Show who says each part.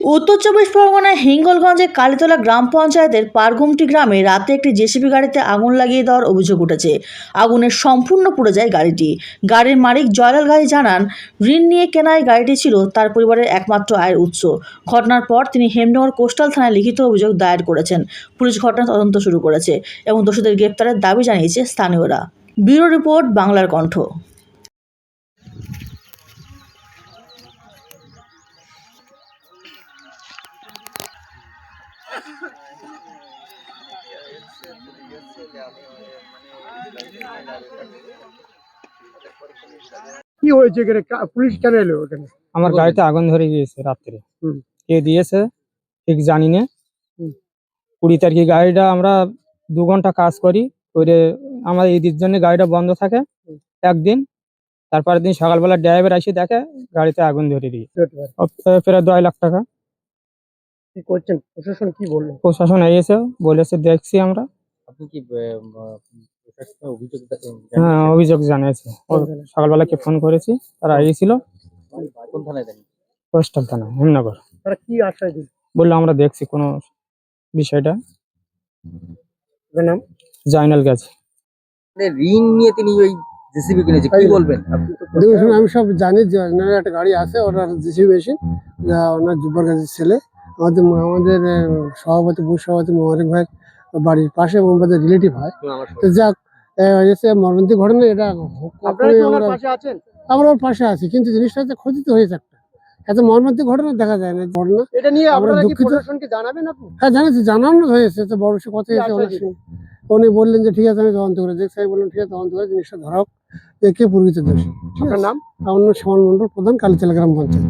Speaker 1: উত্তর চব্বিশ পরগনার হিঙ্গলগঞ্জে কালীতলা গ্রাম পঞ্চায়েতের পারগুমটি গ্রামে রাতে একটি জেসিবি গাড়িতে আগুন লাগিয়ে দেওয়ার অভিযোগ উঠেছে। আগুনে সম্পূর্ণ পুড়ে যায় গাড়িটি। গাড়ির মালিক জয়লাল গাজী জানান, ঋণ নিয়ে কেনা এই গাড়িটি ছিল তার পরিবারের একমাত্র আয়ের উৎস। ঘটনার পর তিনি হেমনগর কোস্টাল থানায় লিখিত অভিযোগ দায়ের করেছেন। পুলিশ ঘটনার তদন্ত শুরু করেছে এবং দোষীদের গ্রেপ্তারের দাবি জানিয়েছে স্থানীয়রা। ব্যুরো রিপোর্ট, বাংলার কণ্ঠ।
Speaker 2: কি হয়েছে এখানে? পুলিশ কেন এলো এখানে?
Speaker 3: আমার গাড়িতে আগুন ধরে গিয়েছে রাত্রে।
Speaker 2: হুম।
Speaker 3: কে দিয়েছে ঠিক জানি না। 20 তারিখে গাড়িটা আমরা 2 ঘন্টা কাজ করি করে আমার ঈদের জন্য গাড়িটা বন্ধ থাকে একদিন। তারপরের দিন সকালবেলা ড্রাইভার এসে দেখে গাড়িতে আগুন ধরে দিয়েছে। প্রায় 2 লাখ টাকা।
Speaker 2: কি করছেন? প্রশাসন কি বললো?
Speaker 3: প্রশাসন এসে বলেছে, দেখছি আমরা।
Speaker 4: আপনি কি প্রশাসনে অভিযোগ
Speaker 3: হ্যাঁ, অভিযোগ জানিয়েছে। সকালবেলাকে ফোন করেছি, তারা এসেছিল।
Speaker 4: কোন থানায় দেন?
Speaker 3: কোস্টাল থানা, হেমনগর।
Speaker 2: তারা কি আশ্বাস দিল?
Speaker 3: বললো আমরা দেখছি কোনো বিষয়টা।
Speaker 2: নাম
Speaker 3: জয়নাল গাজী।
Speaker 4: ঋণ নিয়ে তিনি ওই জেসিবি কিনেছে, কি বলবেন আপনি? তো
Speaker 2: দেখুন, আমি সব জানি যে ওনার একটা গাড়ি আছে, ওনার জেসিবি মেশিন, ওনার জুব্বার গাজীর ছেলে, আমাদের সভাপতি বুথ সভাপতি মোবারক ভাইয়ের বাড়ির পাশে এবং আমাদের রিলেটিভ হয়। তো যাক, এসে মর্মান্তিক ঘটনা, এটা আমরা ওর পাশে আছি, কিন্তু জিনিসটা হচ্ছে ক্ষতি তো হয়েছে একটা। এত মর্মান্তিক ঘটনা দেখা যায় না। ঘটনা
Speaker 5: এটা নিয়ে
Speaker 2: আমরা
Speaker 5: আপনারা কি
Speaker 2: দুঃখিত।
Speaker 5: প্রশাসনকে জানাবেন আপনি?
Speaker 2: হ্যাঁ, জানাচ্ছি, জানানো হয়েছে। তো বড় কথা
Speaker 5: কি
Speaker 2: হয়েছে
Speaker 5: আশ্বাস দিলেন?
Speaker 2: উনি বললেন যে ঠিক আছে, আমি তদন্ত করে দেখছি। আমি বললাম ঠিক আছে, তদন্ত করে জিনিসটা ধরা হোক, যে কে প্রকৃত দোষী। ঠিক
Speaker 5: আপনার
Speaker 2: আছে?
Speaker 5: নাম?
Speaker 2: আমার নাম শ্যামল মন্ডল, প্রধান, কালীতলা গ্রাম পঞ্চায়েত।